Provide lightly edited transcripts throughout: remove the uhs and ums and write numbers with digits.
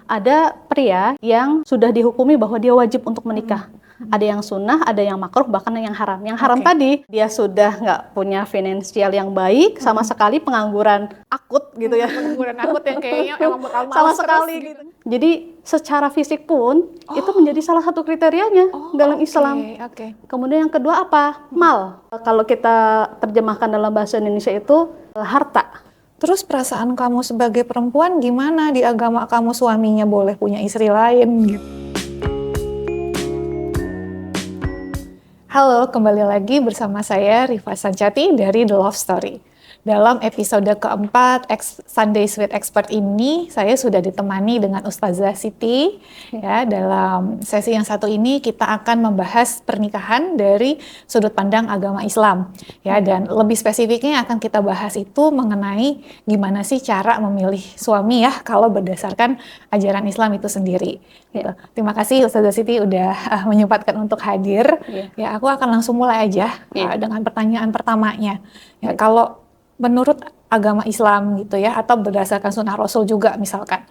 Ada pria yang sudah dihukumi bahwa dia wajib untuk menikah. Ada yang sunnah, ada yang makruh, bahkan yang haram. Yang haram tadi, dia sudah nggak punya finansial yang baik, sama sekali pengangguran akut gitu ya. Pengangguran akut yang kayaknya emang bakal Sama malas sekali terus gitu. Jadi secara fisik pun itu menjadi salah satu kriterianya dalam Islam. Kemudian yang kedua apa? Mal. Kalau kita terjemahkan dalam bahasa Indonesia itu harta. Terus perasaan kamu sebagai perempuan gimana di agama kamu suaminya boleh punya istri lain gitu? Halo, kembali lagi bersama saya Rifa Sancati dari The Love Story. Dalam episode keempat Sunday with Expert ini, saya sudah ditemani dengan Ustazah Siti. Ya, dalam sesi yang satu ini kita akan membahas pernikahan dari sudut pandang agama Islam. Ya, dan lebih spesifiknya akan kita bahas itu mengenai gimana sih cara memilih suami ya kalau berdasarkan ajaran Islam itu sendiri. Gitu. Terima kasih Ustazah Siti udah menyempatkan untuk hadir. Ya, aku akan langsung mulai aja dengan pertanyaan pertamanya. Ya, kalau menurut agama Islam gitu ya, atau berdasarkan sunnah Rasul juga misalkan,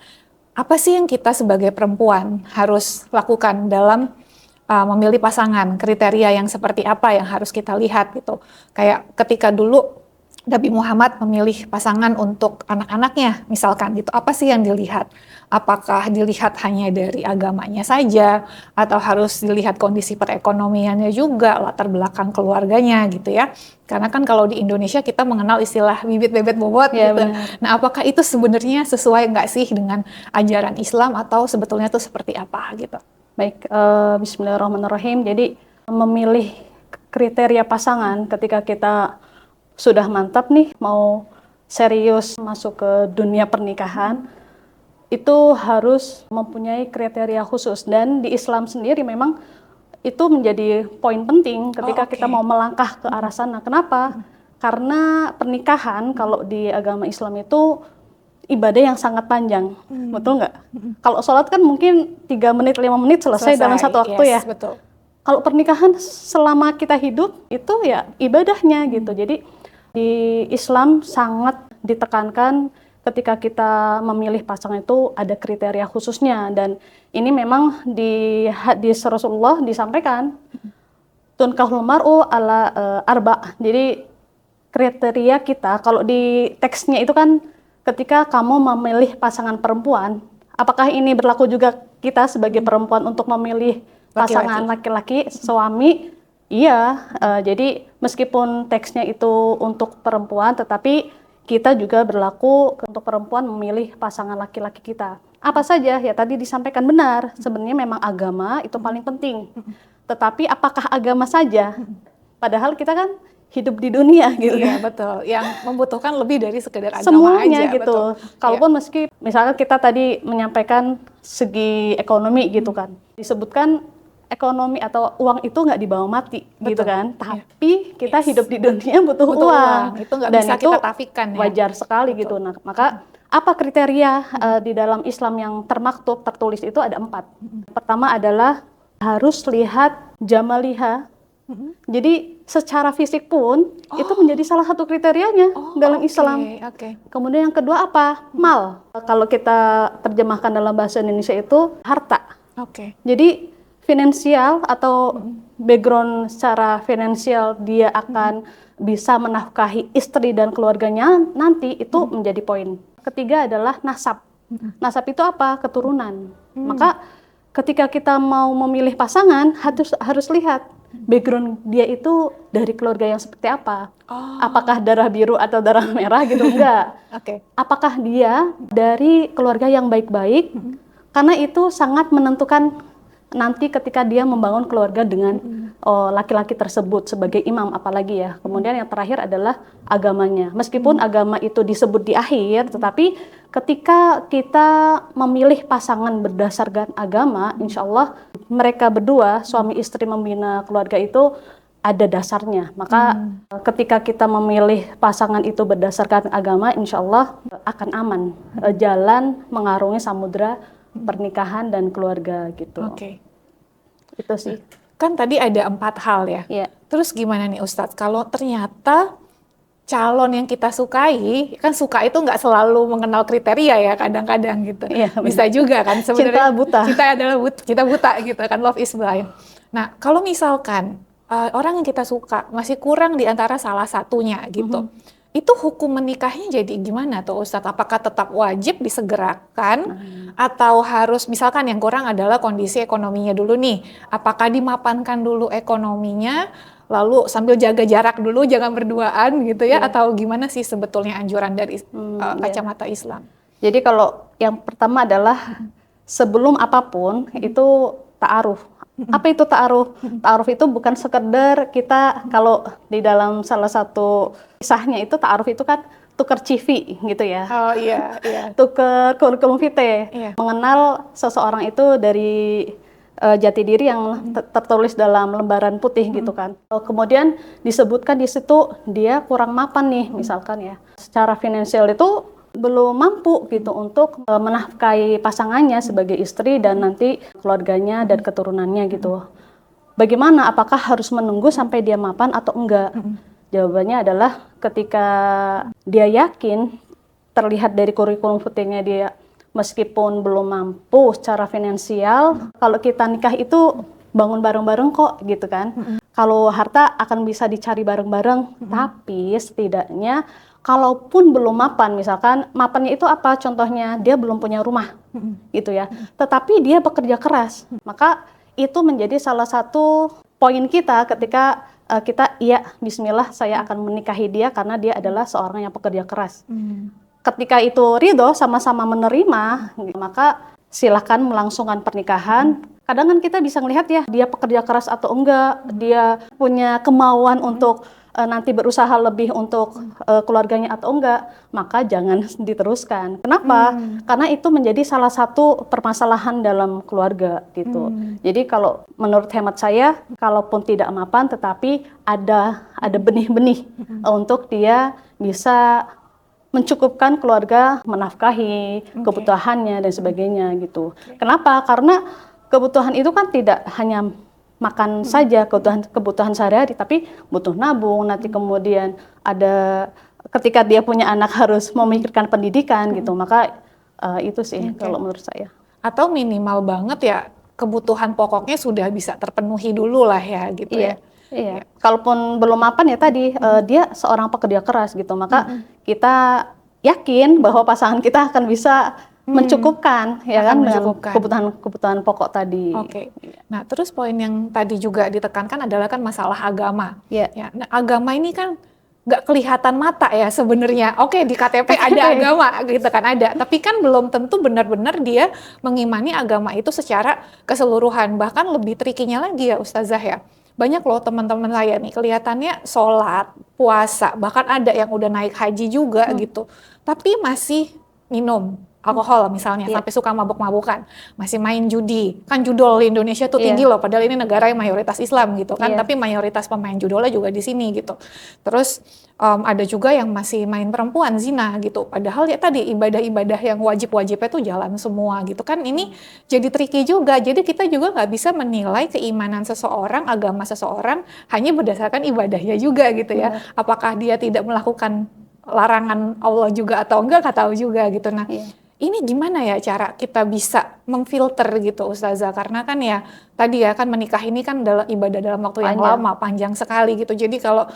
apa sih yang kita sebagai perempuan harus lakukan dalam memilih pasangan, kriteria yang seperti apa yang harus kita lihat gitu. Kayak ketika dulu Nabi Muhammad memilih pasangan untuk anak-anaknya misalkan gitu, apa sih yang dilihat? Apakah dilihat hanya dari agamanya saja, atau harus dilihat kondisi perekonomiannya juga, latar belakang keluarganya gitu ya? Karena kan kalau di Indonesia kita mengenal istilah bibit bebet bobot gitu. Benar. Nah, apakah itu sebenarnya sesuai nggak sih dengan ajaran Islam atau sebetulnya itu seperti apa gitu? Baik, Bismillahirrahmanirrahim. Jadi memilih kriteria pasangan ketika kita sudah mantap nih mau serius masuk ke dunia pernikahan, itu harus mempunyai kriteria khusus. Dan di Islam sendiri memang itu menjadi poin penting ketika kita mau melangkah ke arah sana. Kenapa? Karena pernikahan kalau di agama Islam itu ibadah yang sangat panjang, betul nggak? Kalau sholat kan mungkin 3 menit, 5 menit selesai dalam satu waktu ya. Betul. Kalau pernikahan selama kita hidup itu ya ibadahnya gitu. Jadi di Islam sangat ditekankan ketika kita memilih pasangan itu ada kriteria khususnya, dan ini memang di hadis Rasulullah disampaikan tunkahul mar'u ala arba. Jadi kriteria kita kalau di teksnya itu kan ketika kamu memilih pasangan perempuan, apakah ini berlaku juga kita sebagai perempuan untuk memilih pasangan laki-laki, suami? Iya, jadi meskipun teksnya itu untuk perempuan, tetapi kita juga berlaku untuk perempuan memilih pasangan laki-laki kita. Apa saja? Ya tadi disampaikan benar, sebenarnya memang agama itu paling penting. Tetapi apakah agama saja? Padahal kita kan hidup di dunia gitu. Iya, betul. Yang membutuhkan lebih dari sekedar agama semuanya aja. Gitu. Kalaupun meski misalkan kita tadi menyampaikan segi ekonomi gitu kan. Disebutkan ekonomi atau uang itu nggak dibawa mati gitu kan. Tapi kita hidup di dunia butuh uang. Itu nggak dan bisa itu kita tafikan ya. Wajar sekali gitu. Nah, maka apa kriteria di dalam Islam yang termaktub, tertulis itu ada 4. Pertama adalah harus lihat jamaliha. Jadi secara fisik pun itu menjadi salah satu kriterianya dalam Islam. Kemudian yang kedua apa? Mal. Kalau kita terjemahkan dalam bahasa Indonesia itu harta. Jadi finansial atau background secara finansial dia akan bisa menafkahi istri dan keluarganya nanti itu menjadi poin. Ketiga adalah nasab. Nasab itu apa? Keturunan. Maka ketika kita mau memilih pasangan harus lihat background dia itu dari keluarga yang seperti apa. Apakah darah biru atau darah merah gitu? Enggak. Apakah dia dari keluarga yang baik-baik? Karena itu sangat menentukan nanti ketika dia membangun keluarga dengan laki-laki tersebut sebagai imam apalagi ya. Kemudian yang terakhir adalah agamanya. Meskipun agama itu disebut di akhir, tetapi ketika kita memilih pasangan berdasarkan agama, insya Allah mereka berdua, suami istri membina keluarga itu ada dasarnya. Maka ketika kita memilih pasangan itu berdasarkan agama, insya Allah akan aman. Jalan mengarungi samudra pernikahan dan keluarga gitu. Itu sih. Kan tadi ada 4 hal ya. Terus gimana nih Ustadz, kalau ternyata calon yang kita sukai, kan suka itu nggak selalu mengenal kriteria ya kadang-kadang gitu. Iya, Bisa juga kan sebenarnya. Cinta buta. Cinta adalah cinta buta gitu kan, love is blind. Nah, kalau misalkan orang yang kita suka masih kurang di antara salah satunya gitu. Itu hukum menikahnya jadi gimana tuh Ustadz? Apakah tetap wajib disegerakan atau harus, misalkan yang kurang adalah kondisi ekonominya dulu nih, apakah dimapankan dulu ekonominya lalu sambil jaga jarak dulu jangan berduaan gitu ya, atau gimana sih sebetulnya anjuran dari kacamata Islam? Jadi kalau yang pertama adalah sebelum apapun itu ta'aruf. Apa itu ta'aruf? Ta'aruf itu bukan sekedar kita, kalau di dalam salah satu kisahnya itu ta'aruf itu kan tukar CV gitu ya. Oh iya, iya. Tukar kurikulum vitae. Iya. Mengenal seseorang itu dari jati diri yang tertulis dalam lembaran putih gitu kan. Kemudian disebutkan di situ dia kurang mapan nih misalkan ya. Secara finansial itu belum mampu gitu untuk menafkahi pasangannya sebagai istri dan nanti keluarganya dan keturunannya gitu. Bagaimana? Apakah harus menunggu sampai dia mapan atau enggak? Jawabannya adalah ketika dia yakin, terlihat dari kurikulum vitae-nya dia meskipun belum mampu secara finansial, kalau kita nikah itu bangun bareng-bareng kok gitu kan. Kalau harta akan bisa dicari bareng-bareng, tapi setidaknya kalaupun belum mapan, misalkan mapannya itu apa? Contohnya dia belum punya rumah, gitu ya. Tetapi dia bekerja keras, maka itu menjadi salah satu poin kita ketika kita, iya, Bismillah, saya akan menikahi dia karena dia adalah seorang yang pekerja keras. Ketika itu ridho, sama-sama menerima, maka silahkan melangsungkan pernikahan. Kadang kan kita bisa melihat ya, dia pekerja keras atau enggak, dia punya kemauan untuk nanti berusaha lebih untuk keluarganya atau enggak, maka jangan diteruskan. Kenapa? Karena itu menjadi salah satu permasalahan dalam keluarga gitu. Jadi kalau menurut hemat saya, kalaupun tidak mapan, tetapi ada benih-benih untuk dia bisa mencukupkan keluarga, menafkahi kebutuhannya dan sebagainya gitu. Kenapa? Karena kebutuhan itu kan tidak hanya makan saja, kebutuhan sehari-hari, tapi butuh nabung, nanti kemudian ada ketika dia punya anak harus memikirkan pendidikan gitu, maka itu sih kalau menurut saya. Atau minimal banget ya kebutuhan pokoknya sudah bisa terpenuhi dulu lah ya gitu ya. Iya. Kalaupun belum mapan ya tadi dia seorang pekerja keras gitu, maka kita yakin bahwa pasangan kita akan bisa mencukupkan ya kan dengan kebutuhan pokok tadi. Oke. Nah, terus poin yang tadi juga ditekankan adalah kan masalah agama. Ya. Nah, agama ini kan nggak kelihatan mata ya sebenarnya. Oke, di KTP ada agama gitu kan ada, tapi kan belum tentu benar-benar dia mengimani agama itu secara keseluruhan. Bahkan lebih trikinya lagi ya Ustazah ya. Banyak loh teman-teman saya nih kelihatannya sholat, puasa, bahkan ada yang udah naik haji juga gitu, tapi masih minum alkohol misalnya, sampai suka mabuk-mabukan, masih main judi. Kan judol di Indonesia tuh tinggi loh, padahal ini negara yang mayoritas Islam gitu kan, tapi mayoritas pemain judolnya juga di sini gitu. Terus ada juga yang masih main perempuan, zina gitu. Padahal ya tadi ibadah-ibadah yang wajib-wajibnya tuh jalan semua gitu kan. Ini jadi tricky juga. Jadi kita juga nggak bisa menilai keimanan seseorang, agama seseorang hanya berdasarkan ibadahnya juga gitu ya. Apakah dia tidak melakukan larangan Allah juga atau enggak, nggak tahu juga gitu. Nah, ini gimana ya cara kita bisa memfilter gitu Ustazah, karena kan ya tadi ya kan menikah ini kan adalah ibadah dalam waktu yang lama, panjang sekali gitu. Jadi kalau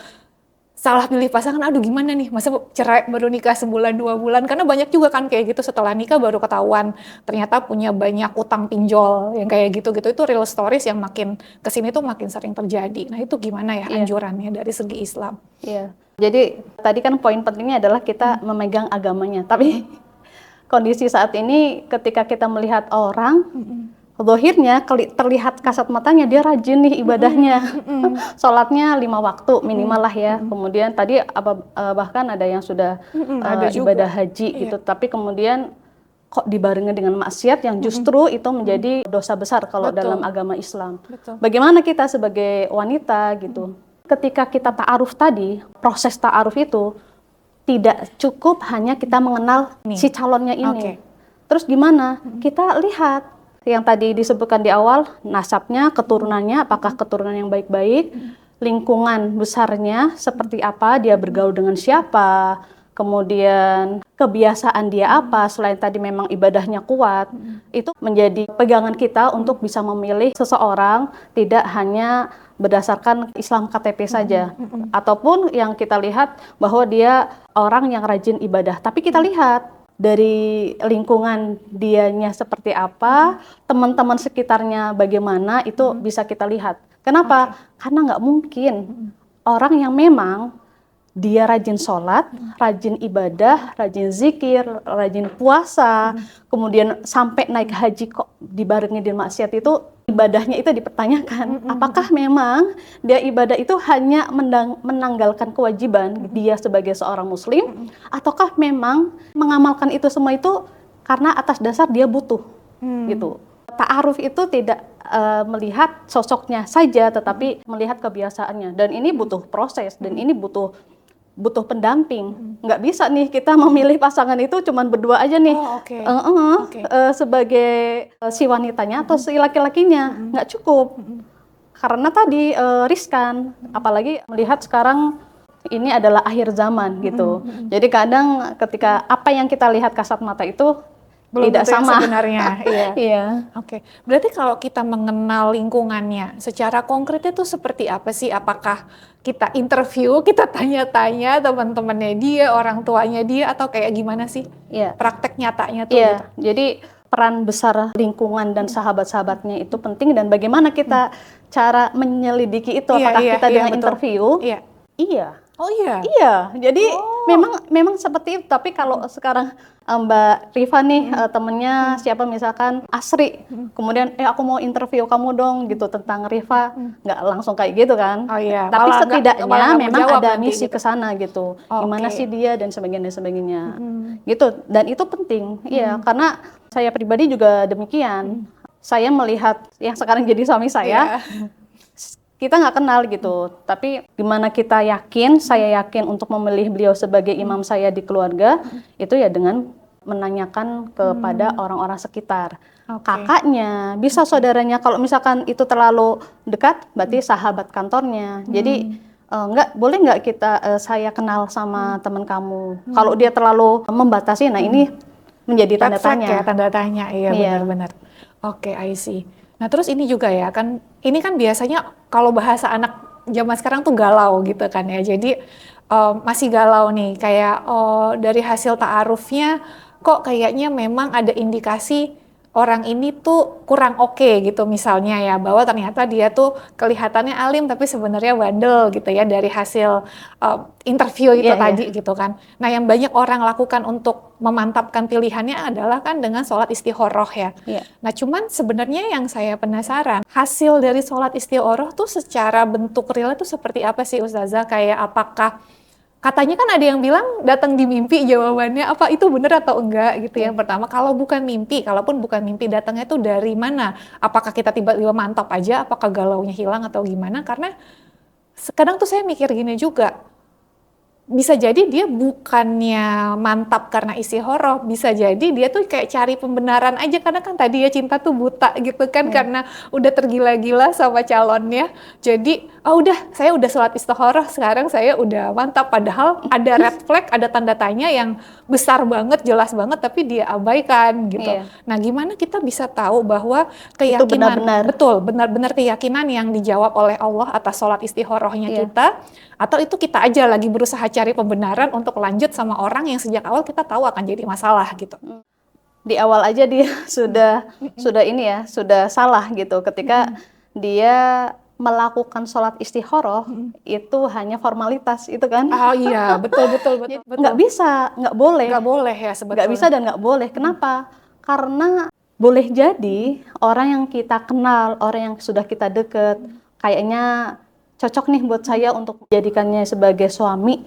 salah pilih pasangan, aduh gimana nih, masa cerai baru nikah sebulan 2 bulan, karena banyak juga kan kayak gitu setelah nikah baru ketahuan ternyata punya banyak utang pinjol yang kayak gitu-gitu. Itu real stories yang makin kesini tuh makin sering terjadi. Nah itu gimana ya anjurannya dari segi Islam? Iya, jadi tadi kan poin pentingnya adalah kita memegang agamanya, tapi kondisi saat ini ketika kita melihat orang, zahirnya terlihat kasat matanya dia rajin nih ibadahnya, sholatnya 5 waktu minimal lah ya. Kemudian tadi bahkan ada yang sudah ibadah haji gitu, tapi kemudian kok dibarengi dengan maksiat yang justru itu menjadi dosa besar kalau dalam agama Islam. Bagaimana kita sebagai wanita gitu, ketika kita ta'aruf tadi, proses ta'aruf itu tidak cukup hanya kita mengenal si calonnya ini. Terus gimana? Kita lihat yang tadi disebutkan di awal, nasabnya, keturunannya, apakah keturunan yang baik-baik. lingkungan besarnya seperti apa, dia bergaul dengan siapa, kemudian kebiasaan dia apa, selain tadi memang ibadahnya kuat, itu menjadi pegangan kita untuk bisa memilih seseorang tidak hanya berdasarkan Islam KTP saja, ataupun yang kita lihat bahwa dia orang yang rajin ibadah, tapi kita lihat dari lingkungan dianya seperti apa, teman-teman sekitarnya bagaimana, itu bisa kita lihat. Kenapa? Karena nggak mungkin orang yang memang dia rajin sholat, rajin ibadah, rajin zikir, rajin puasa, kemudian sampai naik haji kok dibarengi dengan maksiat, itu ibadahnya itu dipertanyakan. Apakah memang dia ibadah itu hanya menanggalkan kewajiban dia sebagai seorang muslim, ataukah memang mengamalkan itu semua itu karena atas dasar dia butuh gitu. Ta'aruf itu tidak melihat sosoknya saja, tetapi melihat kebiasaannya, dan ini butuh proses, dan ini butuh pendamping. Nggak bisa nih kita memilih pasangan itu cuman berdua aja nih. Sebagai si wanitanya atau si laki-lakinya, nggak cukup. Karena tadi riskan, apalagi melihat sekarang ini adalah akhir zaman gitu. Jadi kadang ketika apa yang kita lihat kasat mata itu belum tidak tentu yang sama sebenarnya. Iya. Iya. Oke. Berarti kalau kita mengenal lingkungannya, secara konkretnya tuh seperti apa sih? Apakah kita interview, kita tanya-tanya teman-temannya dia, orang tuanya dia, atau kayak gimana sih? Iya. Praktek nyatanya tuh Iya. gitu. Jadi peran besar lingkungan dan sahabat-sahabatnya itu penting, dan bagaimana kita cara menyelidiki itu, apakah kita dengan betul. interview? Iya. Iya. Oh iya. Iya, jadi memang seperti itu. Tapi kalau sekarang Mbak Rifa nih temennya siapa misalkan Asri, kemudian aku mau interview kamu dong gitu tentang Rifa, nggak langsung kayak gitu kan. Oh iya. Tapi Malah setidaknya nggak memang menjawab ada nanti misi gitu. ke sana gitu. Gimana Oke. sih dia dan sebagainya. Gitu, dan itu penting. Iya, karena saya pribadi juga demikian. Saya melihat yang sekarang jadi suami saya, kita nggak kenal gitu, tapi gimana kita yakin, saya yakin untuk memilih beliau sebagai imam saya di keluarga, itu ya dengan menanyakan kepada orang-orang sekitar. Kakaknya, bisa saudaranya, kalau misalkan itu terlalu dekat, berarti sahabat kantornya. Jadi boleh nggak kita, saya kenal sama teman kamu. Kalau dia terlalu membatasi, nah ini menjadi tanda Red flag tanya. ya, tanda tanya, iya benar-benar. Oke, I see. Nah terus ini juga ya kan, ini kan biasanya kalau bahasa anak zaman sekarang tuh galau gitu kan ya. Jadi masih galau nih, kayak dari hasil ta'arufnya kok kayaknya memang ada indikasi orang ini tuh kurang oke gitu misalnya ya, bahwa ternyata dia tuh kelihatannya alim tapi sebenarnya bandel gitu ya dari hasil interview itu tadi gitu kan. Nah yang banyak orang lakukan untuk memantapkan pilihannya adalah kan dengan sholat istikharah ya. Nah cuman sebenarnya yang saya penasaran, hasil dari sholat istikharah tuh secara bentuk real itu seperti apa sih Ustazah? Kayak apakah katanya kan ada yang bilang datang di mimpi jawabannya, apa itu benar atau enggak gitu yang pertama. Kalau bukan mimpi, kalaupun bukan mimpi, datangnya itu dari mana? Apakah kita tiba-tiba mantap aja, apakah galaunya hilang atau gimana? Karena kadang tuh saya mikir gini juga, bisa jadi dia bukannya mantap karena istikharah, bisa jadi dia tuh kayak cari pembenaran aja, karena kan tadi ya cinta tuh buta gitu kan, karena udah tergila-gila sama calonnya. Jadi udah, saya udah sholat istikharah, sekarang saya udah mantap, padahal ada red flag, ada tanda tanya yang besar banget, jelas banget, tapi dia abaikan gitu. Nah gimana kita bisa tahu bahwa keyakinan benar-benar keyakinan yang dijawab oleh Allah atas sholat istikharahnya kita, atau itu kita aja lagi berusaha cari pembenaran untuk lanjut sama orang yang sejak awal kita tahu akan jadi masalah gitu. Di awal aja dia sudah salah gitu ketika dia melakukan sholat istikharah, itu hanya formalitas itu kan. Oh iya, betul. Nggak bisa, nggak boleh. Nggak boleh ya sebetulnya. Nggak bisa dan nggak boleh. Kenapa? Karena boleh jadi orang yang kita kenal, orang yang sudah kita deket, kayaknya cocok nih buat saya untuk menjadikannya sebagai suami.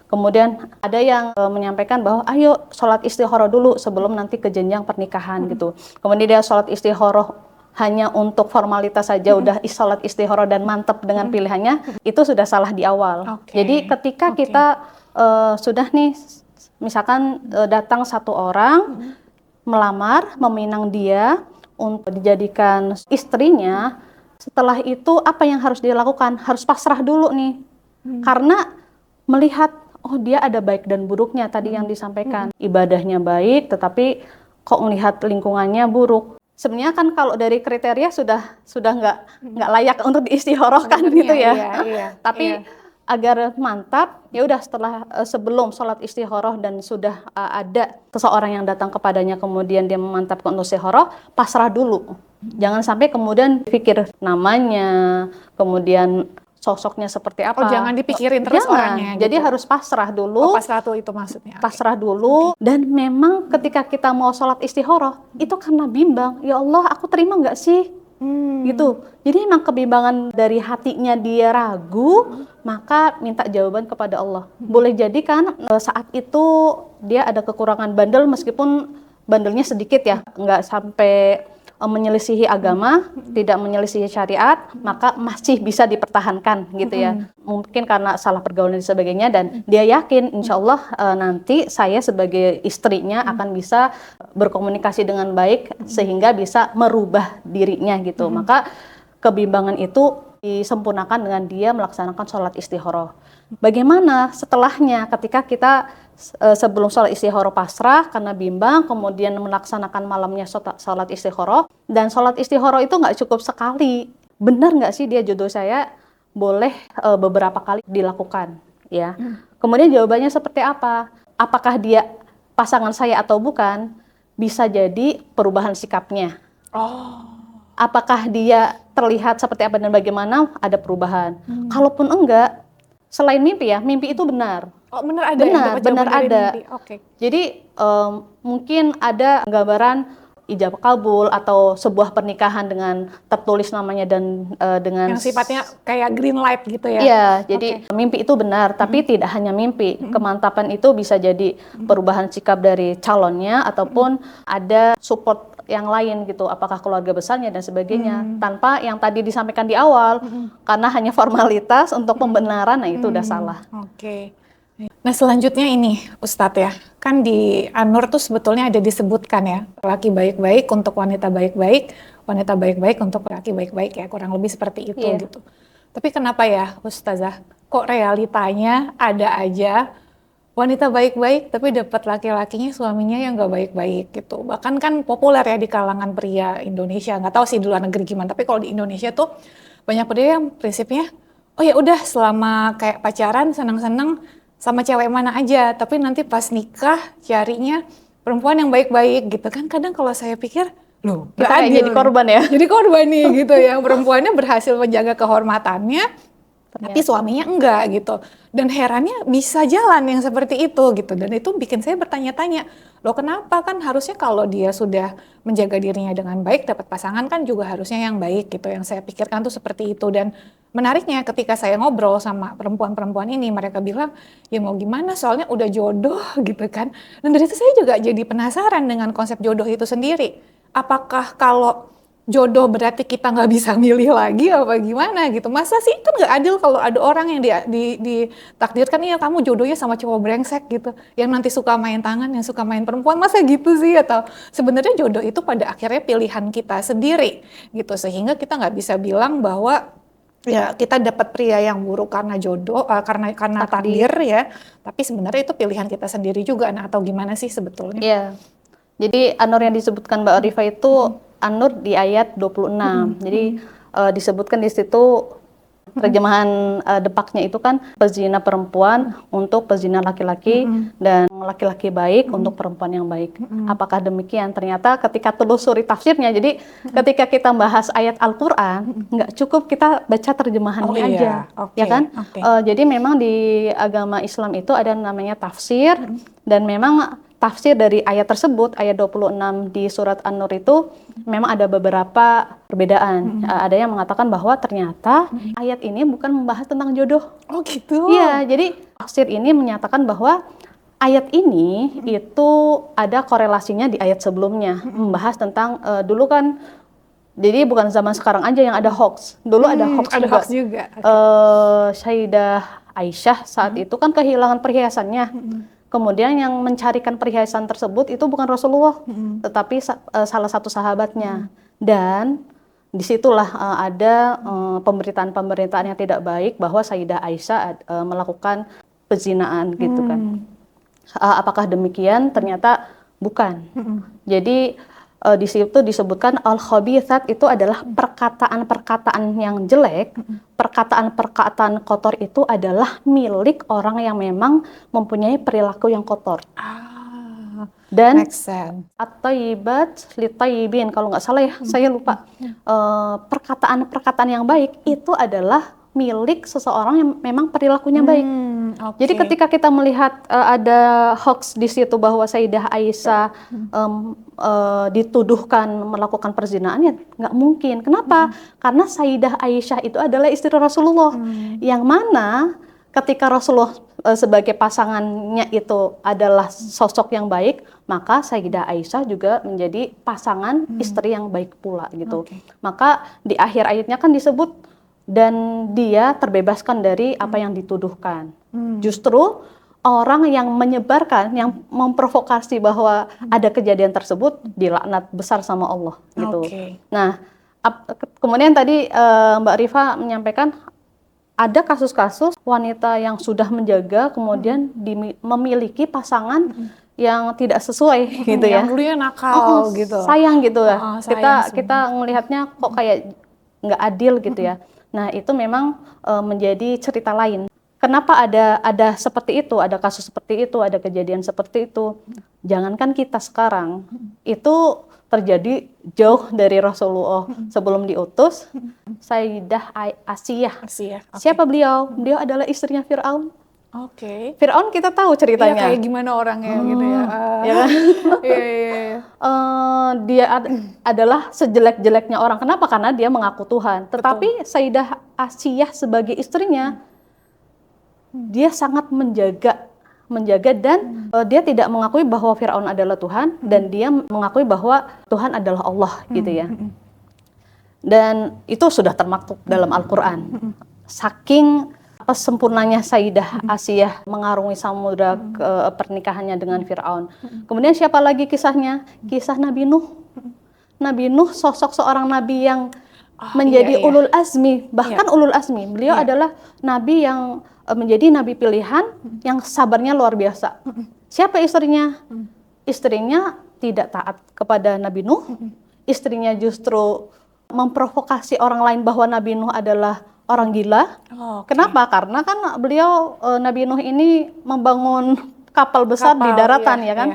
Kemudian ada yang menyampaikan bahwa ayo sholat istikharah dulu sebelum nanti ke jenjang pernikahan gitu. Kemudian dia sholat istikharah hanya untuk formalitas saja, udah sholat istikharah dan mantap dengan pilihannya, itu sudah salah di awal. Jadi ketika kita sudah nih, misalkan datang satu orang melamar, meminang dia untuk dijadikan istrinya, Setelah itu apa yang harus dilakukan? Harus pasrah dulu nih. Karena melihat oh dia ada baik dan buruknya tadi yang disampaikan. Ibadahnya baik tetapi kok melihat lingkungannya buruk. Sebenarnya kan kalau dari kriteria sudah nggak layak untuk diistikharahkan gitu ya. Iya, Tapi agar mantap, ya udah setelah sebelum sholat istikharah dan sudah ada seseorang yang datang kepadanya kemudian dia memantapkan untuk istikharah, pasrah dulu. Jangan sampai kemudian pikir namanya, kemudian sosoknya seperti apa. Oh, jangan dipikirin terus orangnya. Jadi gitu. harus pasrah dulu. Oh, pasrah tuh itu maksudnya. Pasrah dulu. Dan memang ketika kita mau sholat istikharah, itu karena bimbang. Ya Allah, aku terima nggak sih? Gitu. Jadi memang kebimbangan dari hatinya dia ragu, maka minta jawaban kepada Allah. Boleh jadi kan saat itu dia ada kekurangan bandel meskipun bandelnya sedikit ya, nggak sampai menyelisihi agama, tidak menyelisihi syariat, maka masih bisa dipertahankan gitu ya. Mungkin karena salah pergaulan dan sebagainya, dan dia yakin insya Allah nanti saya sebagai istrinya akan bisa berkomunikasi dengan baik sehingga bisa merubah dirinya gitu. Maka kebimbangan itu disempurnakan dengan dia melaksanakan sholat istikharah. Bagaimana setelahnya ketika kita sebelum sholat istikharah pasrah karena bimbang, kemudian melaksanakan malamnya sholat istikharah, dan sholat istikharah itu nggak cukup sekali. Benar nggak sih dia jodoh saya? Boleh beberapa kali dilakukan, ya. Kemudian jawabannya seperti apa? Apakah dia pasangan saya atau bukan? Bisa jadi perubahan sikapnya. Apakah dia terlihat seperti apa dan bagaimana? Ada perubahan. Kalaupun enggak, selain mimpi ya, mimpi itu benar. Oh, benar ada yang dapat jawaban Benar dari ada. mimpi. Oke. Jadi mungkin ada gambaran ijab kabul atau sebuah pernikahan dengan tertulis namanya dan dengan Yang sifatnya kayak green light gitu ya. Iya, jadi mimpi itu benar, tapi tidak hanya mimpi. Kemantapan itu bisa jadi perubahan sikap dari calonnya ataupun ada support yang lain gitu, apakah keluarga besarnya dan sebagainya, tanpa yang tadi disampaikan di awal, karena hanya formalitas untuk pembenaran, nah itu udah salah. Oke. Nah selanjutnya ini Ustadz ya, kan di An-Nur tuh sebetulnya ada disebutkan ya, laki baik-baik untuk wanita baik-baik, wanita baik-baik untuk laki baik-baik ya, kurang lebih seperti itu gitu. Tapi kenapa ya Ustazah, kok realitanya ada aja wanita baik-baik tapi dapat laki-lakinya suaminya yang nggak baik-baik gitu. Bahkan kan populer ya di kalangan pria Indonesia, nggak tahu sih di luar negeri gimana, tapi kalau di Indonesia tuh banyak pria yang prinsipnya, oh ya udah selama kayak pacaran senang-senang sama cewek mana aja, tapi nanti pas nikah carinya perempuan yang baik-baik gitu kan. Kadang kalau saya pikir, loh, Kita kayak jadi korban ya. jadi korban nih gitu ya, perempuannya berhasil menjaga kehormatannya, tapi suaminya enggak gitu. Dan herannya bisa jalan yang seperti itu gitu. Dan itu bikin saya bertanya-tanya, loh kenapa? Kan harusnya kalau dia sudah menjaga dirinya dengan baik, dapat pasangan kan juga harusnya yang baik gitu. Yang saya pikirkan tuh seperti itu. Dan menariknya ketika saya ngobrol sama perempuan-perempuan ini, mereka bilang, ya mau gimana soalnya udah jodoh gitu kan. Dan dari itu saya juga jadi penasaran dengan konsep jodoh itu sendiri. Apakah kalau jodoh berarti kita nggak bisa milih lagi apa gimana gitu? Masa sih kan nggak adil kalau ada orang yang ditakdirkan, iya kamu jodohnya sama cowok brengsek gitu, yang nanti suka main tangan, yang suka main perempuan, masa gitu sih? Atau sebenarnya jodoh itu pada akhirnya pilihan kita sendiri gitu, sehingga kita nggak bisa bilang bahwa ya kita dapat pria yang buruk karena jodoh, karena takdir ya, tapi sebenarnya itu pilihan kita sendiri juga. Nah, atau gimana sih sebetulnya? Iya. Jadi An-Nur yang disebutkan Mbak Arifah itu An-Nur di ayat 26. Jadi disebutkan di situ terjemahan depaknya itu kan pezina perempuan untuk pezina laki-laki dan laki-laki baik untuk perempuan yang baik. Apakah demikian? Ternyata ketika telusuri tafsirnya, jadi ketika kita bahas ayat Al-Qur'an, nggak cukup kita baca terjemahannya aja, ya kan? Jadi memang di agama Islam itu ada namanya tafsir, dan memang tafsir dari ayat tersebut, ayat 26 di surat An-Nur itu memang ada beberapa perbedaan. Ada yang mengatakan bahwa ternyata ayat ini bukan membahas tentang jodoh. Oh gitu? Iya, jadi tafsir ini menyatakan bahwa ayat ini itu ada korelasinya di ayat sebelumnya. Membahas tentang, dulu kan, jadi bukan zaman sekarang aja yang ada hoax. Dulu ada hoax ada juga. Hoax juga. Sayyidah Aisyah saat itu kan kehilangan perhiasannya. Kemudian yang mencarikan perhiasan tersebut itu bukan Rasulullah, tetapi salah satu sahabatnya. Dan disitulah ada pemberitaan-pemberitaan yang tidak baik bahwa Sayyidah Aisyah melakukan pezinaan gitu kan. Apakah demikian? Ternyata bukan. Jadi di situ disebutkan al-khabithat itu adalah perkataan-perkataan yang jelek, perkataan-perkataan kotor itu adalah milik orang yang memang mempunyai perilaku yang kotor. Dan Makes sense. at-thayyibat lit-thayyibin, kalau nggak salah ya, saya lupa. Perkataan-perkataan yang baik itu adalah milik seseorang yang memang perilakunya baik. Jadi ketika kita melihat ada hoax di situ bahwa Sayyidah Aisyah dituduhkan melakukan perzinaan, ya nggak mungkin. Kenapa? Karena Sayyidah Aisyah itu adalah istri Rasulullah, yang mana ketika Rasulullah sebagai pasangannya itu adalah sosok yang baik, maka Sayyidah Aisyah juga menjadi pasangan istri yang baik pula gitu. Maka di akhir ayatnya kan disebut dan dia terbebaskan dari apa yang dituduhkan. Justru orang yang menyebarkan, yang memprovokasi bahwa ada kejadian tersebut dilaknat besar sama Allah gitu. Nah, kemudian tadi Mbak Rifa menyampaikan ada kasus-kasus wanita yang sudah menjaga kemudian memiliki pasangan yang tidak sesuai gitu ya. Yang dulunya nakal gitu. Sayang gitu ya. Sayang kita ngelihatnya kok kayak nggak adil gitu ya. Nah, itu memang menjadi cerita lain. Kenapa ada seperti itu, ada kasus seperti itu, ada kejadian seperti itu. Jangankan kita sekarang, itu terjadi jauh dari Rasulullah sebelum diutus. Sayyidah Asiyah. Siapa beliau? Beliau adalah istrinya Fir'aun. Fir'aun kita tahu ceritanya. Iya, kayak gimana orangnya gitu ya. Ya kan? Dia adalah sejelek-jeleknya orang. Kenapa? Karena dia mengaku Tuhan. Tetapi Sayyidah Asiyah sebagai istrinya, dia sangat menjaga dan dia tidak mengakui bahwa Fir'aun adalah Tuhan, dan dia mengakui bahwa Tuhan adalah Allah gitu ya. Dan itu sudah termaktub dalam Al-Quran. Saking sempurnanya Sayyidah Asiyah mengarungi samudra pernikahannya dengan Fir'aun. Kemudian siapa lagi kisahnya? Kisah Nabi Nuh. Nabi Nuh sosok seorang nabi yang menjadi ulul azmi, bahkan ulul azmi. Beliau adalah nabi yang menjadi nabi pilihan yang sabarnya luar biasa. Siapa istrinya? Istrinya tidak taat kepada Nabi Nuh. Istrinya justru memprovokasi orang lain bahwa Nabi Nuh adalah orang gila. Kenapa? Karena kan beliau Nabi Nuh ini membangun kapal besar di daratan ya kan,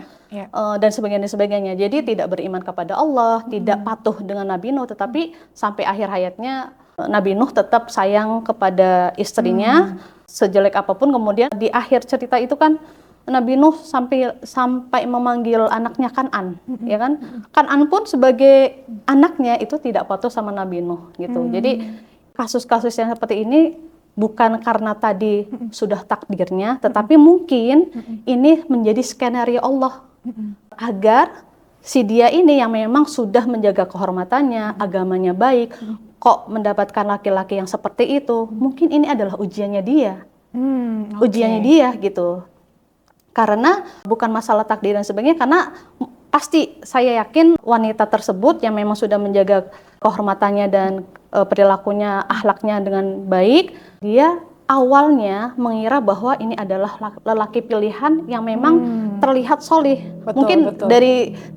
dan sebagainya. Jadi tidak beriman kepada Allah, tidak patuh dengan Nabi Nuh, tetapi sampai akhir hayatnya Nabi Nuh tetap sayang kepada istrinya sejelek apapun. Kemudian di akhir cerita itu kan Nabi Nuh sampai memanggil anaknya Kan'an, ya kan? Kan'an pun sebagai anaknya itu tidak patuh sama Nabi Nuh gitu. Jadi kasus-kasus yang seperti ini bukan karena tadi sudah takdirnya, tetapi mungkin ini menjadi skenario Allah agar si dia ini yang memang sudah menjaga kehormatannya, agamanya baik, kok mendapatkan laki-laki yang seperti itu. Mungkin ini adalah ujiannya dia, ujiannya dia gitu. Karena bukan masalah takdir dan sebagainya, karena pasti saya yakin wanita tersebut yang memang sudah menjaga kehormatannya dan perilakunya, akhlaknya dengan baik, dia awalnya mengira bahwa ini adalah lelaki pilihan yang memang terlihat solih. Mungkin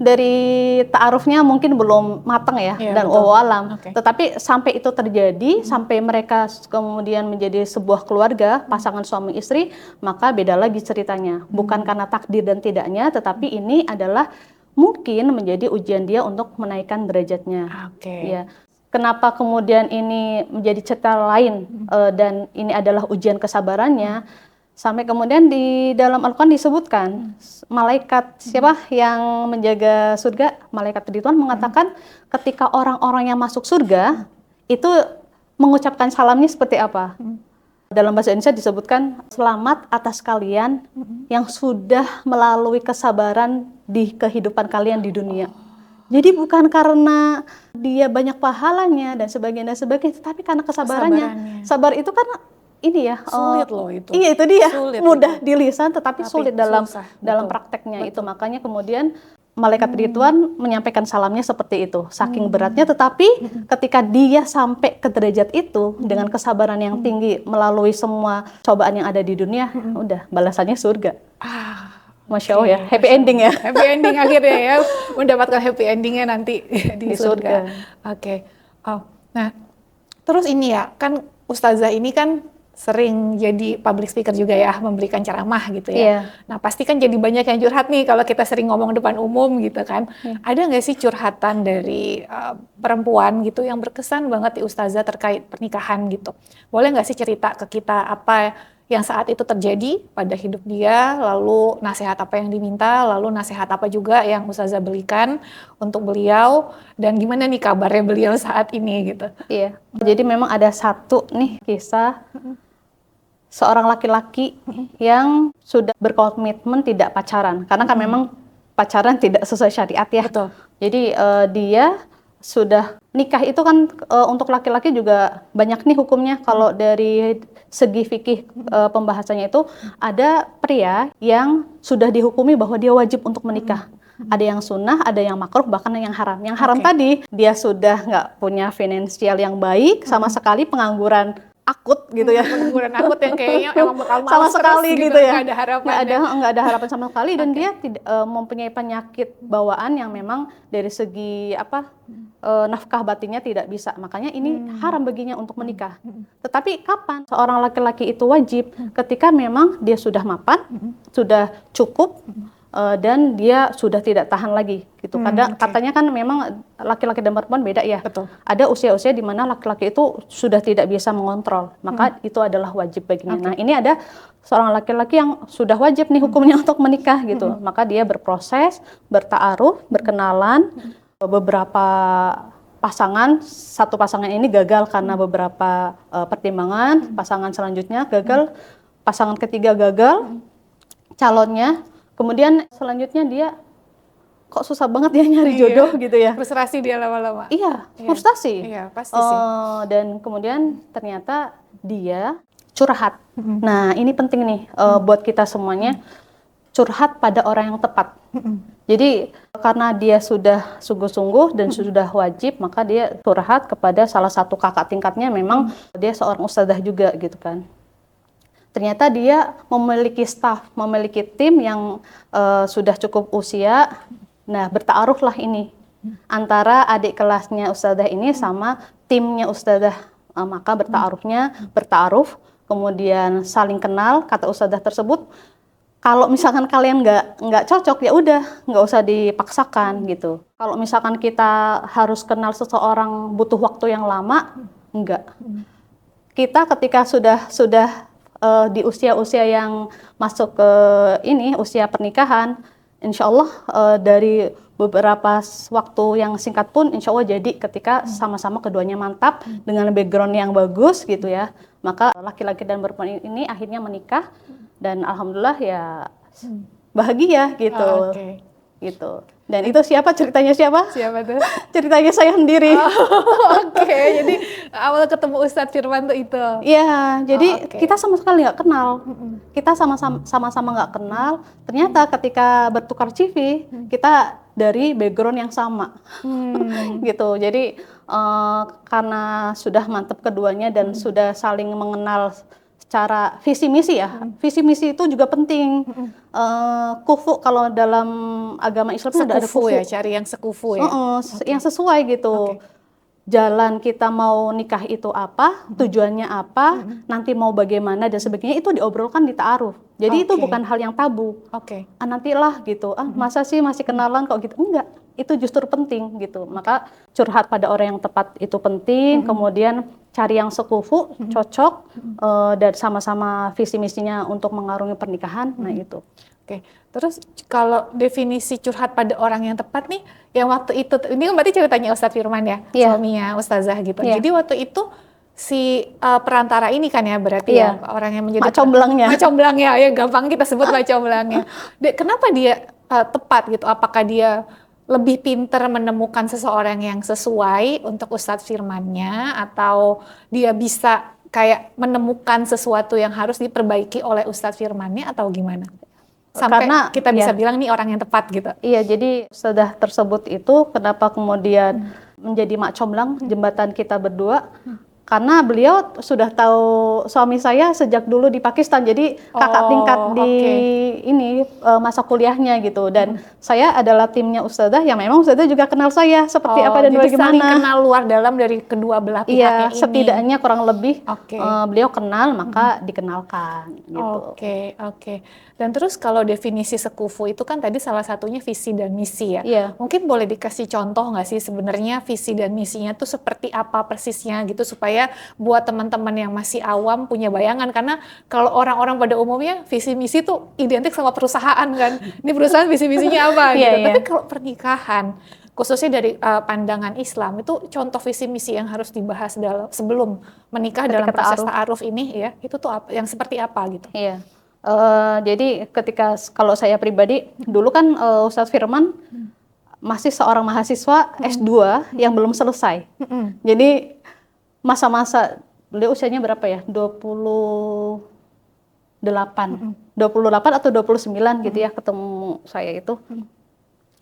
dari ta'arufnya mungkin belum matang ya, dan wawalam. Tetapi sampai itu terjadi, sampai mereka kemudian menjadi sebuah keluarga, pasangan suami istri, maka beda lagi ceritanya. Bukan karena takdir dan tidaknya, tetapi ini adalah mungkin menjadi ujian dia untuk menaikkan derajatnya. Ya. Kenapa kemudian ini menjadi cerita lain dan ini adalah ujian kesabarannya, sampai kemudian di dalam Al-Quran disebutkan malaikat siapa yang menjaga surga, malaikat Ridwan mengatakan ketika orang-orang yang masuk surga itu mengucapkan salamnya seperti apa. Dalam bahasa Indonesia disebutkan selamat atas kalian yang sudah melalui kesabaran di kehidupan kalian di dunia. Jadi bukan karena dia banyak pahalanya dan sebagainya, tetapi karena kesabarannya. Sabar itu kan ini ya, sulit loh itu. Iya, itu dia. Sulit mudah itu di lisan tetapi sulit dalam susah, prakteknya itu. Makanya kemudian malaikat Ridwan menyampaikan salamnya seperti itu, saking beratnya. Tetapi ketika dia sampai ke derajat itu dengan kesabaran yang tinggi melalui semua cobaan yang ada di dunia, udah balasannya surga. Masya Allah ya, happy ending ya. Happy ending akhirnya ya, mendapatkan happy endingnya nanti di surga. Oke. Oh, nah terus ini ya, kan Ustazah ini kan sering jadi public speaker juga ya, memberikan ceramah gitu ya. Iya. Nah pasti kan jadi banyak yang curhat nih kalau kita sering ngomong depan umum gitu kan. Ada nggak sih curhatan dari perempuan gitu yang berkesan banget di Ustazah terkait pernikahan gitu? Boleh nggak sih cerita ke kita apa yang saat itu terjadi pada hidup dia, lalu nasihat apa yang diminta, lalu nasihat apa juga yang Ustazah berikan untuk beliau, dan gimana nih kabarnya beliau saat ini gitu? Iya. Jadi memang ada satu nih kisah seorang laki-laki yang sudah berkomitmen tidak pacaran, karena kan memang pacaran tidak sesuai syariat ya. Betul. Jadi dia sudah nikah itu kan untuk laki-laki juga banyak nih hukumnya. Kalau dari segi fikih pembahasannya itu ada pria yang sudah dihukumi bahwa dia wajib untuk menikah. Ada yang sunnah, ada yang makruh, bahkan yang haram. Yang haram tadi dia sudah nggak punya finansial yang baik, sama sekali pengangguran akut gitu ya. Pengangguran akut yang kayaknya emang bakal malas sama sekali terus gitu ya. Nggak ada harapan. Nggak ada harapan sama sekali, dan dia tidak mempunyai penyakit bawaan yang memang dari segi nafkah batinnya tidak bisa. Makanya ini haram baginya untuk menikah. Tetapi kapan seorang laki-laki itu wajib? Ketika memang dia sudah mapan, sudah cukup, dan dia sudah tidak tahan lagi gitu. Katanya kan memang laki-laki dan perempuan beda ya. Betul. Ada usia-usia di mana laki-laki itu sudah tidak bisa mengontrol, maka itu adalah wajib baginya. Nah, ini ada seorang laki-laki yang sudah wajib nih hukumnya untuk menikah gitu. Maka dia berproses, berta'aruf, berkenalan. Beberapa pasangan, satu pasangan ini gagal karena beberapa pertimbangan, pasangan selanjutnya gagal, pasangan ketiga gagal, calonnya. Kemudian selanjutnya dia kok susah banget dia nyari jodoh gitu ya. Frustrasi dia lama-lama. Iya, frustasi. Iya, pasti sih. Dan kemudian ternyata dia curhat. Nah, ini penting nih buat kita semuanya, curhat pada orang yang tepat. Jadi karena dia sudah sungguh-sungguh dan sudah wajib, maka dia curhat kepada salah satu kakak tingkatnya, memang dia seorang ustadzah juga gitu kan. Ternyata dia memiliki staff, memiliki tim yang sudah cukup usia. Nah, bertaaruflah ini antara adik kelasnya ustadzah ini sama timnya ustadzah. Maka bertaaruf, kemudian saling kenal. Kata ustadzah tersebut, kalau misalkan kalian nggak cocok, ya udah nggak usah dipaksakan gitu. Kalau misalkan kita harus kenal seseorang butuh waktu yang lama, enggak. Kita ketika sudah di usia-usia yang masuk ke usia pernikahan, insya Allah dari beberapa waktu yang singkat pun insya Allah jadi, ketika sama-sama keduanya mantap dengan background yang bagus gitu ya, maka laki-laki dan perempuan ini akhirnya menikah dan alhamdulillah ya bahagia gitu. Gitu. Dan itu ceritanya siapa? Siapa tuh? Ceritanya saya sendiri. Jadi awal ketemu Ustadz Firman tuh itu. Iya, jadi kita sama sekali nggak kenal. Kita sama-sama nggak kenal. Ternyata ketika bertukar CV, kita dari background yang sama. Gitu. Jadi karena sudah mantap keduanya dan sudah saling mengenal secara visi misi ya. Visi misi itu juga penting. Kufu kalau dalam agama Islam ada kufu ya, cari yang sekufu ya. Yang sesuai gitu. Jalan kita mau nikah itu apa, tujuannya apa, nanti mau bagaimana dan sebagainya, itu diobrolkan di ta'aruf. Jadi itu bukan hal yang tabu. Nantilah gitu. Masa sih masih kenalan kok gitu? Enggak. Itu justru penting gitu. Maka curhat pada orang yang tepat itu penting. Kemudian cari yang sekufu, cocok, dan sama-sama visi misinya untuk mengarungi pernikahan. Nah itu. Terus kalau definisi curhat pada orang yang tepat nih, yang waktu itu, ini kan berarti ceritanya Ustadz Firman ya, suaminya Ustazah gitu. Jadi waktu itu si perantara ini kan ya berarti ya, orang yang menjadi macomblangnya, ya gampang kita sebut macomblangnya. Kenapa dia tepat gitu? Apakah dia lebih pintar menemukan seseorang yang sesuai untuk Ustadz Firmannya, atau dia bisa kayak menemukan sesuatu yang harus diperbaiki oleh Ustadz Firmannya, atau gimana? sampai karena kita bisa bilang nih orang yang tepat gitu. Iya, jadi sudah tersebut itu kenapa kemudian menjadi mak comblang jembatan kita berdua. Karena beliau sudah tahu suami saya sejak dulu di Pakistan, jadi kakak tingkat di ini masa kuliahnya gitu. Dan saya adalah timnya Ustadzah yang memang Ustadzah juga kenal saya seperti apa dan jadi bagaimana. saling kenal luar dalam dari kedua belah pihaknya ini. Setidaknya kurang lebih beliau kenal maka dikenalkan gitu. Oke. Dan terus kalau definisi sekufu itu kan tadi salah satunya visi dan misi ya. Iya. Mungkin boleh dikasih contoh nggak sih sebenarnya visi dan misinya tuh seperti apa persisnya gitu supaya buat teman-teman yang masih awam punya bayangan, karena kalau orang-orang pada umumnya visi misi tuh identik sama perusahaan kan. Ini perusahaan visi misinya apa gitu. Tapi kalau pernikahan khususnya dari pandangan Islam itu contoh visi misi yang harus dibahas sebelum menikah dalam proses ta'aruf ini ya, itu tuh apa, yang seperti apa gitu. Iya. Jadi kalau saya pribadi dulu kan Ustadz Firman masih seorang mahasiswa S2 yang belum selesai. Jadi masa-masa beliau usianya berapa ya? 28 atau 29 gitu ya ketemu saya itu.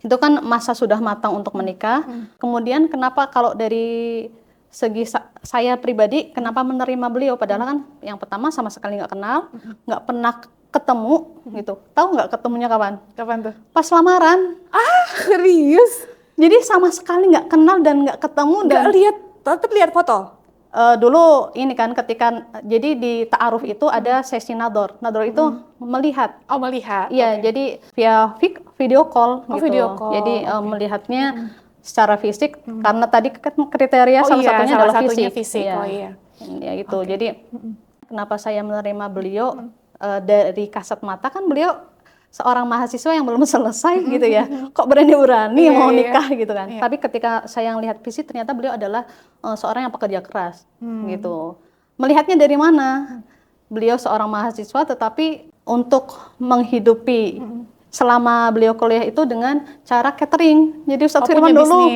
Itu kan masa sudah matang untuk menikah. Kemudian kenapa kalau dari segi saya pribadi kenapa menerima beliau, padahal kan yang pertama sama sekali nggak kenal, nggak pernah ketemu gitu. Tahu nggak ketemunya kapan? Kapan tuh? Pas lamaran. Serius? Jadi sama sekali nggak kenal dan nggak ketemu. Tetap lihat foto? Dulu ini kan jadi di ta'aruf itu ada sesi nador. Nador itu melihat. Oh, melihat. Iya, jadi via video call gitu. Video call. Jadi melihatnya secara fisik karena tadi kriteria salah satunya adalah fisik. Ya itu. Jadi kenapa saya menerima beliau dari kasat mata, kan beliau seorang mahasiswa yang belum selesai gitu ya, kok berani-berani mau nikah gitu kan. Tapi ketika saya lihat fisik ternyata beliau adalah seorang yang pekerja keras gitu. Melihatnya dari mana? Beliau seorang mahasiswa tetapi untuk menghidupi selama beliau kuliah itu dengan cara catering. Jadi Ustadz Firman dulu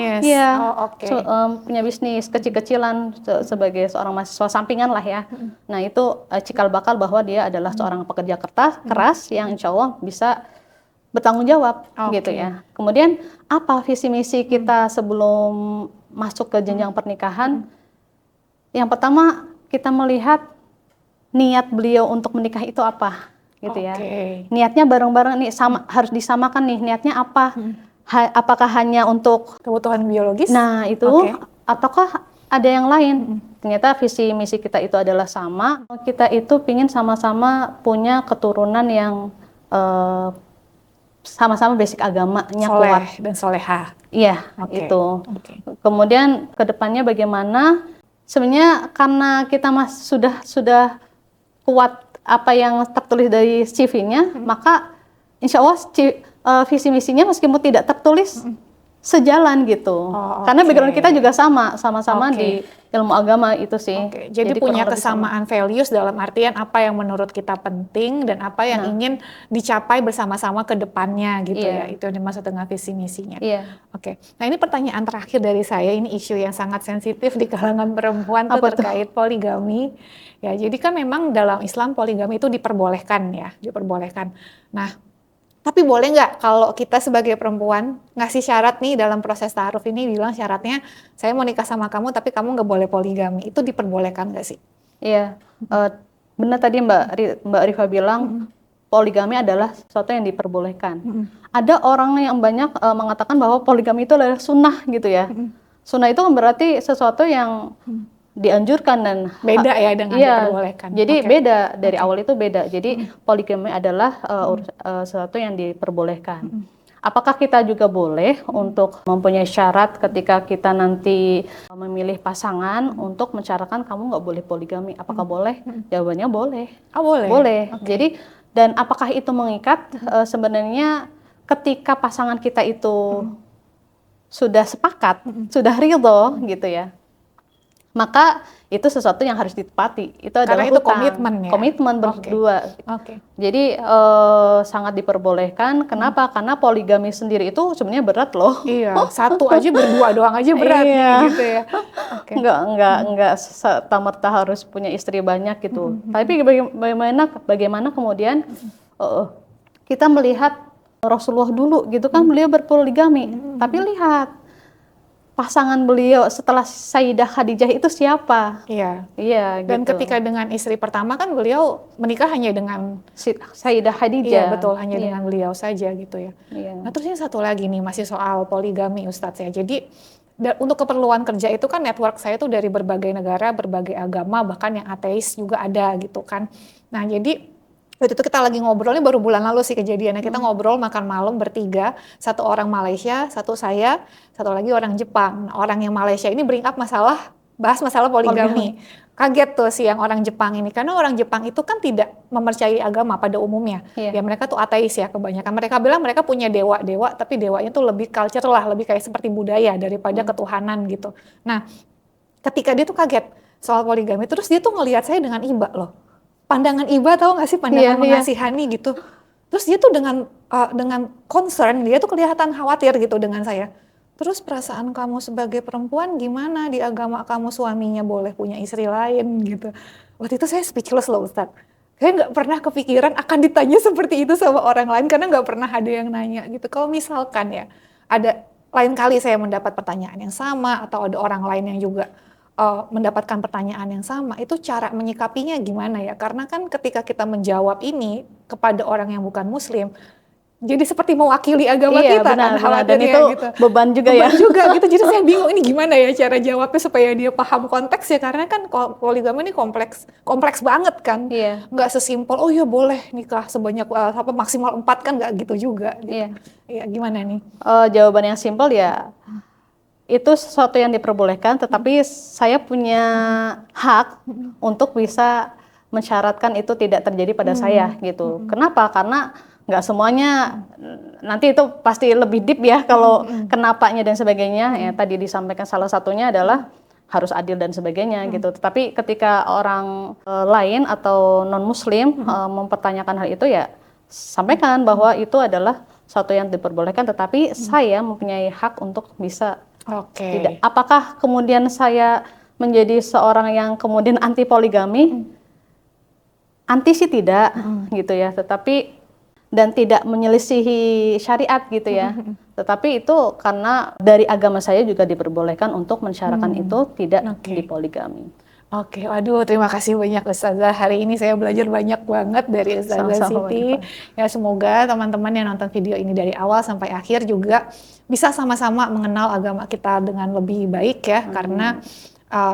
punya bisnis kecil-kecilan sebagai seorang mahasiswa sampingan lah ya. Nah itu cikal bakal bahwa dia adalah seorang pekerja keras yang insya Allah bisa bertanggung jawab gitu ya. Kemudian apa visi misi kita sebelum masuk ke jenjang pernikahan? Yang pertama kita melihat niat beliau untuk menikah itu apa gitu ya. Niatnya bareng-bareng nih, harus disamakan nih niatnya apa. Apakah hanya untuk kebutuhan biologis? Nah itu ataukah ada yang lain? Ternyata visi misi kita itu adalah sama. Kita itu pingin sama-sama punya keturunan yang sama-sama basic agamanya kuat dan soleha. Iya, itu. Kemudian kedepannya bagaimana? Sebenarnya karena kita sudah kuat apa yang tertulis dari CV-nya, maka insya Allah visi misinya meskipun tidak tertulis sejalan gitu. Karena background kita juga sama-sama di ilmu agama itu sih. Jadi punya kesamaan values dalam artian apa yang menurut kita penting dan apa yang ingin dicapai bersama-sama ke depannya gitu ya. Itu yang dimaksud dengan visi misinya. Nah ini pertanyaan terakhir dari saya, ini isu yang sangat sensitif di kalangan perempuan terkait poligami. Ya, jadi kan memang dalam Islam poligami itu diperbolehkan ya, diperbolehkan. Nah, tapi boleh nggak kalau kita sebagai perempuan ngasih syarat nih dalam proses ta'aruf ini, bilang syaratnya saya mau nikah sama kamu tapi kamu nggak boleh poligami, itu diperbolehkan nggak sih? Iya, benar tadi Mbak Rifa bilang poligami adalah sesuatu yang diperbolehkan. Ada orang yang banyak mengatakan bahwa poligami itu adalah sunnah gitu ya. Sunnah itu berarti sesuatu yang dianjurkan dan beda ya dengan diperbolehkan. Jadi beda dari awal itu beda. Jadi poligami adalah sesuatu yang diperbolehkan. Apakah kita juga boleh untuk mempunyai syarat ketika kita nanti memilih pasangan untuk mencaratkan kamu nggak boleh poligami? Apakah boleh? Jawabannya boleh. Boleh. Boleh. Jadi dan apakah itu mengikat? Sebenarnya ketika pasangan kita itu sudah sepakat, sudah ridho gitu ya, maka itu sesuatu yang harus ditepati. Itu adalah karena itu hutang. komitmen ya? Komitmen berdua. Jadi sangat diperbolehkan. Kenapa? Karena poligami sendiri itu sebenarnya berat loh. Iya, satu aja berdua doang aja berat gitu ya. Enggak serta-merta harus punya istri banyak gitu. Tapi bagaimana kemudian kita melihat Rasulullah dulu gitu kan, beliau berpoligami. Tapi lihat pasangan beliau setelah Sayyidah Khadijah itu siapa? Iya. Iya, Dan gitu. ketika dengan istri pertama kan beliau menikah hanya dengan Sayyidah Khadijah. iya betul, hanya Iya. dengan beliau saja gitu ya. Iya. Nah terus ini satu lagi nih, masih soal poligami Ustadz ya. Jadi untuk keperluan kerja itu kan network saya tuh dari berbagai negara, berbagai agama, bahkan yang ateis juga ada gitu kan. Nah jadi waktu itu kita lagi ngobrolnya baru bulan lalu sih kejadiannya. Kita ngobrol makan malam bertiga, satu orang Malaysia, satu saya, satu lagi orang Jepang. Nah, orang yang Malaysia ini bring up bahas masalah poligami. Kaget tuh si yang orang Jepang ini, karena orang Jepang itu kan tidak mempercayai agama pada umumnya. Iya. Ya mereka tuh ateis ya kebanyakan. Mereka bilang mereka punya dewa-dewa, tapi dewanya tuh lebih culture lah, lebih kayak seperti budaya daripada ketuhanan gitu. Nah, ketika dia tuh kaget soal poligami, terus dia tuh ngelihat saya dengan iba loh. Pandangan iba, tahu nggak sih, pandangan Iya, mengasihani gitu. Terus dia tuh dengan concern, dia tuh kelihatan khawatir gitu dengan saya. Terus perasaan kamu sebagai perempuan gimana, di agama kamu suaminya boleh punya istri lain gitu. Waktu itu saya speechless loh Ustadz. Saya nggak pernah kepikiran akan ditanya seperti itu sama orang lain, karena nggak pernah ada yang nanya gitu. Kalau misalkan ya, ada lain kali saya mendapat pertanyaan yang sama, atau ada orang lain yang juga mendapatkan pertanyaan yang sama, itu cara menyikapinya gimana ya? Karena kan ketika kita menjawab ini kepada orang yang bukan muslim, jadi seperti mewakili agama Iya, kita benar, kan, benar. Dan khawatirnya itu gitu. beban juga ya. Beban juga gitu, jadi saya bingung ini gimana ya cara jawabnya supaya dia paham konteks ya, karena kan poligami ini kompleks banget kan. Iya. Nggak sesimpel, oh ya boleh nikah sebanyak maksimal 4 kan, nggak gitu juga. Gitu. Iya. Iya, gimana nih? Jawaban yang simpel ya, itu sesuatu yang diperbolehkan, tetapi saya punya hak untuk bisa mensyaratkan itu tidak terjadi pada saya gitu. Kenapa? Karena nggak semuanya, nanti itu pasti lebih deep ya kalau kenapanya dan sebagainya. Ya tadi disampaikan salah satunya adalah harus adil dan sebagainya gitu. Tetapi ketika orang lain atau non muslim mempertanyakan hal itu, ya sampaikan bahwa itu adalah sesuatu yang diperbolehkan, tetapi saya mempunyai hak untuk bisa tidak. Apakah kemudian saya menjadi seorang yang kemudian anti poligami? Anti sih tidak gitu ya, tetapi dan tidak menyelisihi syariat gitu ya. Tetapi itu karena dari agama saya juga diperbolehkan untuk mensyaratkan itu tidak dipoligami. Oke, waduh terima kasih banyak Ustazah. Hari ini saya belajar banyak banget dari Ustazah Siti. Ya semoga teman-teman yang nonton video ini dari awal sampai akhir juga bisa sama-sama mengenal agama kita dengan lebih baik ya. Karena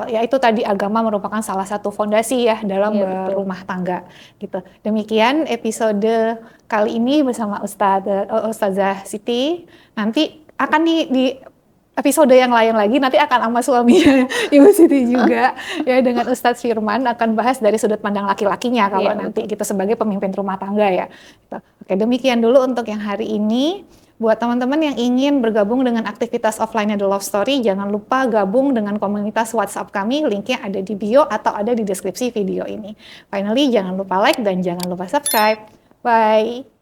ya itu tadi, agama merupakan salah satu fondasi ya dalam berumah tangga gitu. Demikian episode kali ini bersama Ustazah Siti. Nanti akan di episode yang lain lagi nanti akan sama suaminya Ibu Siti juga ya, dengan Ustadz Firman akan bahas dari sudut pandang laki-lakinya kalau nanti kita sebagai pemimpin rumah tangga ya. Oke, demikian dulu untuk yang hari ini. Buat teman-teman yang ingin bergabung dengan aktivitas offline-nya The Love Story, jangan lupa gabung dengan komunitas WhatsApp kami, linknya ada di bio atau ada di deskripsi video ini. Finally, jangan lupa like dan jangan lupa subscribe. Bye!